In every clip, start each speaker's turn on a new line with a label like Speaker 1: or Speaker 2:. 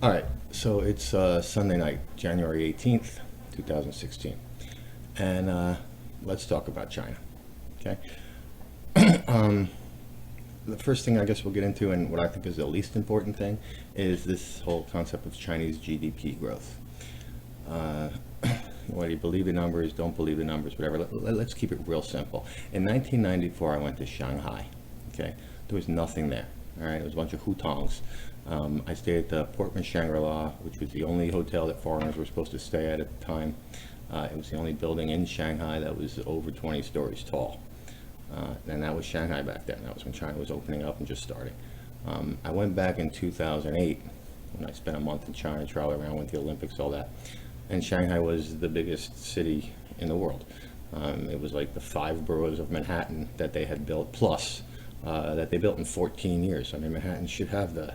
Speaker 1: All right, so it's Sunday night, January 18th, 2016. And let's talk about China. Okay. The first thing I guess we'll get into, and what I think is the least important thing, is this whole concept of Chinese GDP growth. Uh, Whether you believe the numbers, don't believe the numbers, whatever, let's keep it real simple. In 1994, I went to Shanghai. Okay. There was nothing there. All right. It was a bunch of hutongs. I stayed at the Portman Shangri-La, which was the only hotel that foreigners were supposed to stay at the time. It was the only building in Shanghai that was over 20 stories tall. And that was Shanghai back then. That was when China was opening up and just starting. I went back in 2008 when I spent a month in China, traveled around, went to the Olympics, all that. And Shanghai was the biggest city in the world. It was like the 5 boroughs of Manhattan that they had built, plus that they built in 14 years. I mean, Manhattan should have the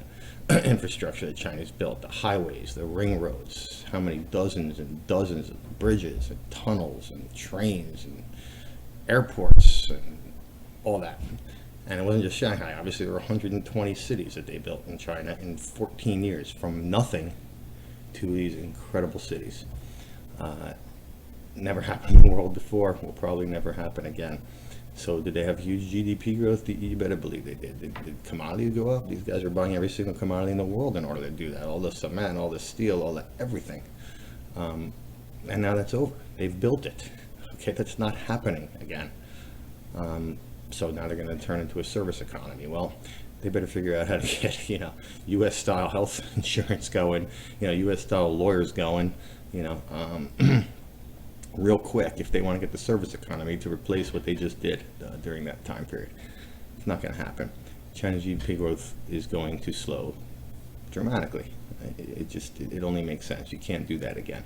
Speaker 1: infrastructure that China's built, the highways, the ring roads, how many dozens and dozens of bridges and tunnels and trains and airports and all that. And it wasn't just Shanghai. Obviously, there were 120 cities that they built in China in 14 years, from nothing to these incredible cities. Never happened in the world before, will probably never happen again. So did they have huge GDP growth? You better believe they did. Did commodities go up? These guys are buying every single commodity in the world in order to do that. All the cement, all the steel, all that, everything. And now that's over. They've built it. Okay, that's not happening again. So now they're going to turn into a service economy. Well, they better figure out how to get, U.S. style health insurance going, U.S. style lawyers going, real quick if they want to get the service economy to replace what they just did during that time period. It's not going to happen. China's GDP growth is going to slow dramatically. It only makes sense. You can't do that again.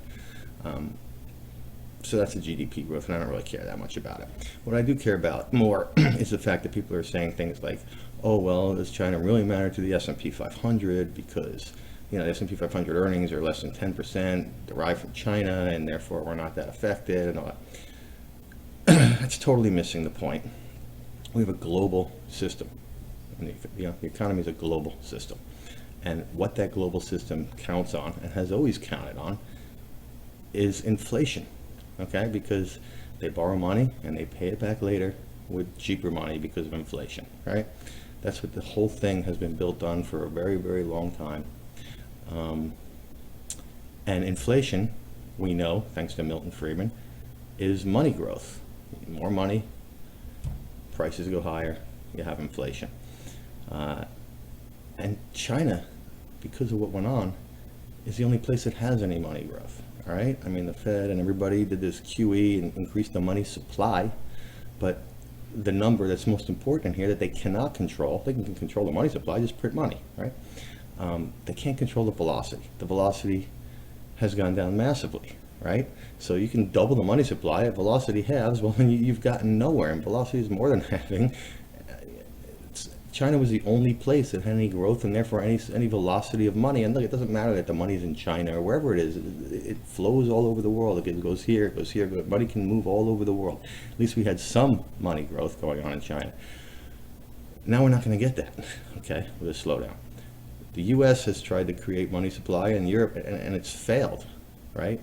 Speaker 1: So that's the GDP growth, and I don't really care that much about it. What I do care about more is the fact that people are saying things like, oh, well, does China really matter to the S&P 500 because, the S&P 500 earnings are less than 10% derived from China, and therefore we're not that affected and all that. That's totally missing the point. We have a global system. And the economy is a global system. And what that global system counts on, and has always counted on, is inflation. Okay, because they borrow money and they pay it back later with cheaper money because of inflation, right? That's what the whole thing has been built on for a very, very long time. And inflation, we know, thanks to Milton Friedman, is money growth. More money, prices go higher, you have inflation. And China, because of what went on, is the only place that has any money growth. All right. I mean, the Fed and everybody did this QE and increased the money supply, but the number that's most important here that they cannot control, they can control the money supply, just print money, right? They can't control the velocity. The velocity has gone down massively, right? So you can double the money supply, if velocity halves, well, then you've gotten nowhere, and velocity is more than halving. China was the only place that had any growth and therefore any velocity of money. And look, it doesn't matter that the money's in China or wherever it is. It flows all over the world. It goes here, it goes here. Money can move all over the world. At least we had some money growth going on in China. Now we're not going to get that, okay, with a slowdown. The U.S. has tried to create money supply in Europe, and it's failed, right?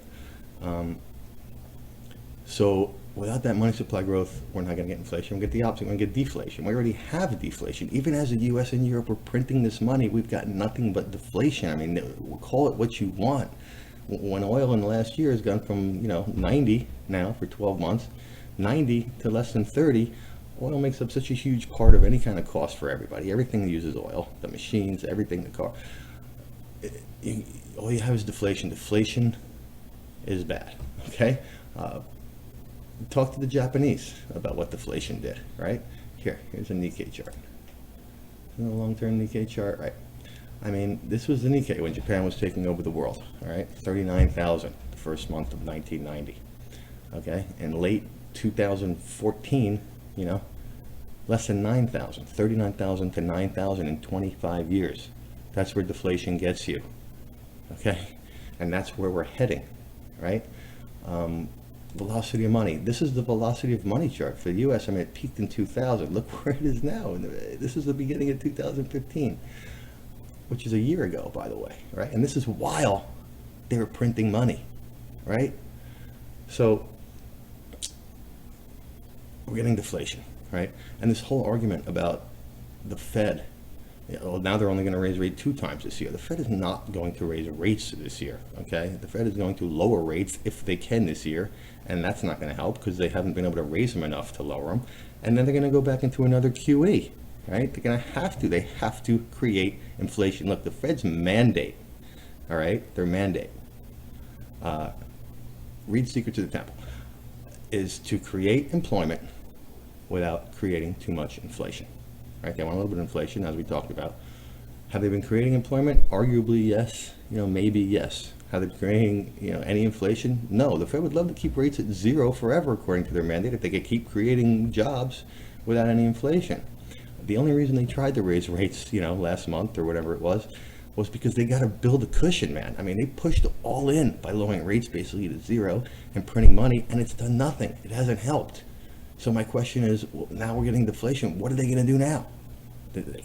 Speaker 1: So without that money supply growth, we're not going to get inflation. We'll get the opposite. We're going to get deflation. We already have deflation. Even as the U.S. and Europe are printing this money, we've got nothing but deflation. I mean, we'll call it what you want. When oil in the last year has gone from 90 now for 12 months, 90 to less than 30, oil makes up such a huge part of any kind of cost for everybody. Everything uses oil, the machines, everything, the car. All you have is deflation. Deflation is bad, okay? Talk to the Japanese about what deflation did, right? Here's a Nikkei chart. Isn't it a long-term Nikkei chart, right? I mean, this was the Nikkei when Japan was taking over the world, all right? 39,000 the first month of 1990, okay? In late 2014, less than 9,000, 39,000 to 9,000 in 25 years. That's where deflation gets you, okay? And that's where we're heading, right? Velocity of money. This is the velocity of money chart for the U.S. I mean, it peaked in 2000. Look where it is now. And this is the beginning of 2015. which is a year ago, by the way, right? And this is while they were printing money, right? So we're getting deflation, right? And this whole argument about the Fed, well, now they're only going to raise rate 2 times this year. The Fed is not going to raise rates this year, okay? The Fed is going to lower rates if they can this year, and that's not going to help because they haven't been able to raise them enough to lower them. And then they're going to go back into another QE, right? They're going to have to. They have to create inflation. Look, the Fed's mandate, all right, their mandate, read Secret to the Temple, is to create employment without creating too much inflation. Right? They want a little bit of inflation, as we talked about. Have they been creating employment? Arguably, yes. Maybe yes. Have they been creating, any inflation? No. The Fed would love to keep rates at 0 forever, according to their mandate, if they could keep creating jobs without any inflation. The only reason they tried to raise rates, last month or whatever it was because they got to build a cushion, man. I mean, they pushed all in by lowering rates basically to 0 and printing money, and it's done nothing. It hasn't helped. So my question is, well, now we're getting deflation. What are they going to do now? They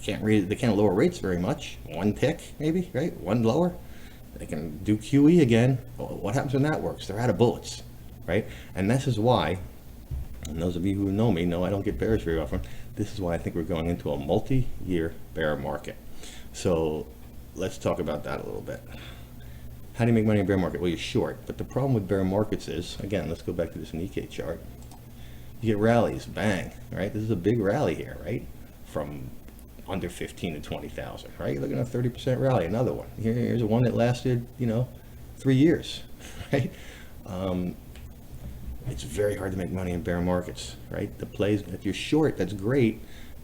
Speaker 1: can't lower rates very much. 1 tick, maybe, right? 1 lower. They can do QE again. Well, what happens when that works? They're out of bullets, right? And this is why, and those of you who know me know I don't get bearish very often. This is why I think we're going into a multi-year bear market. So let's talk about that a little bit. How do you make money in a bear market? Well, you're short. But the problem with bear markets is, again, let's go back to this Nikkei chart. You get rallies, bang, right? This is a big rally here, right? From under 15 to 20,000, right? You're looking at a 30% rally. Another one. Here's one that lasted, 3 years, right? It's very hard to make money in bear markets, right? The plays, if you're short, that's great,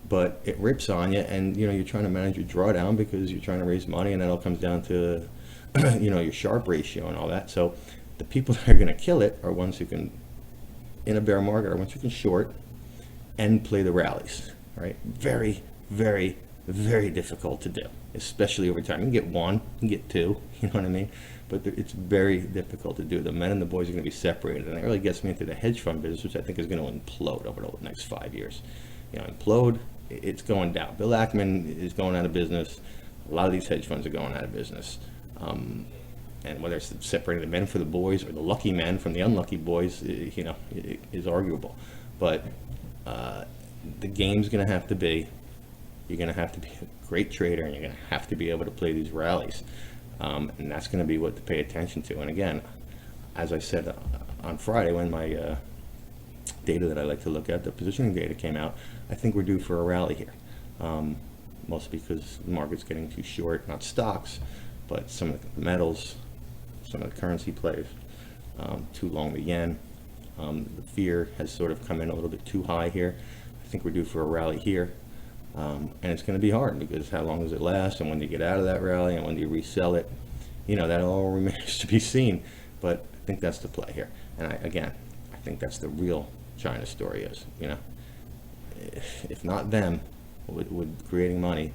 Speaker 1: but it rips on you, and you're trying to manage your drawdown because you're trying to raise money, and that all comes down to, your Sharpe ratio and all that. So the people that are going to kill it are ones who can, in a bear market, are ones who can short and play the rallies, right? Very, very, very difficult to do, especially over time. You can get 1, you can get 2, you know what I mean? But it's very difficult to do. The men and the boys are going to be separated, and it really gets me into the hedge fund business, which I think is going to implode over the next 5 years. Implode, it's going down. Bill Ackman is going out of business. A lot of these hedge funds are going out of business. And whether it's separating the men for the boys or the lucky men from the unlucky boys, it is arguable. But the game's going to have to be, you're going to have to be a great trader, and you're going to have to be able to play these rallies. And that's going to be what to pay attention to. And again, as I said on Friday, when my data that I like to look at, the positioning data came out, I think we're due for a rally here. Mostly because the market's getting too short, not stocks, but some of the metals, some of the currency plays, too long the yen. The fear has sort of come in a little bit too high here. I think we're due for a rally here. And it's going to be hard because how long does it last, and when do you get out of that rally, and when do you resell it? That all remains to be seen. But I think that's the play here. And I think that's the real China story is, if not them with creating money,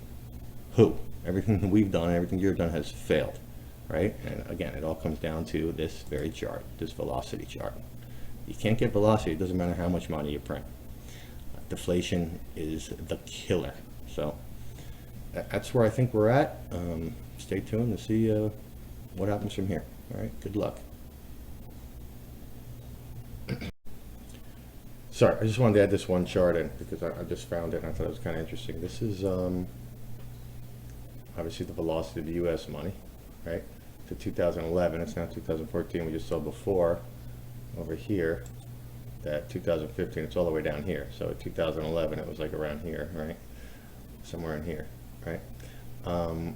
Speaker 1: who? Everything that we've done, everything you've done has failed, right? And again, it all comes down to this very chart, this velocity chart. You can't get velocity, it doesn't matter how much money you print. Deflation is the killer. So that's where I think we're at. Stay tuned to see what happens from here. All right, good luck. Sorry, I just wanted to add this one chart in because I just found it and I thought it was kind of interesting. This is obviously the velocity of the U.S. money, right, to 2011. It's now 2014. We just saw before over here that 2015, it's all the way down here. So at 2011, it was like around here, right, somewhere in here, right? And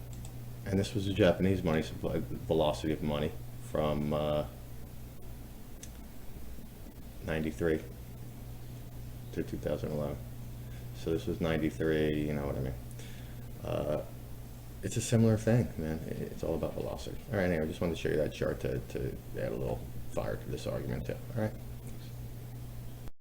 Speaker 1: this was the Japanese money supply, velocity of money from 93 to 2011. So this was 93, you know what I mean? It's a similar thing, man. It's all about velocity. All right, anyway, I just wanted to show you that chart to add a little fire to this argument too. All right.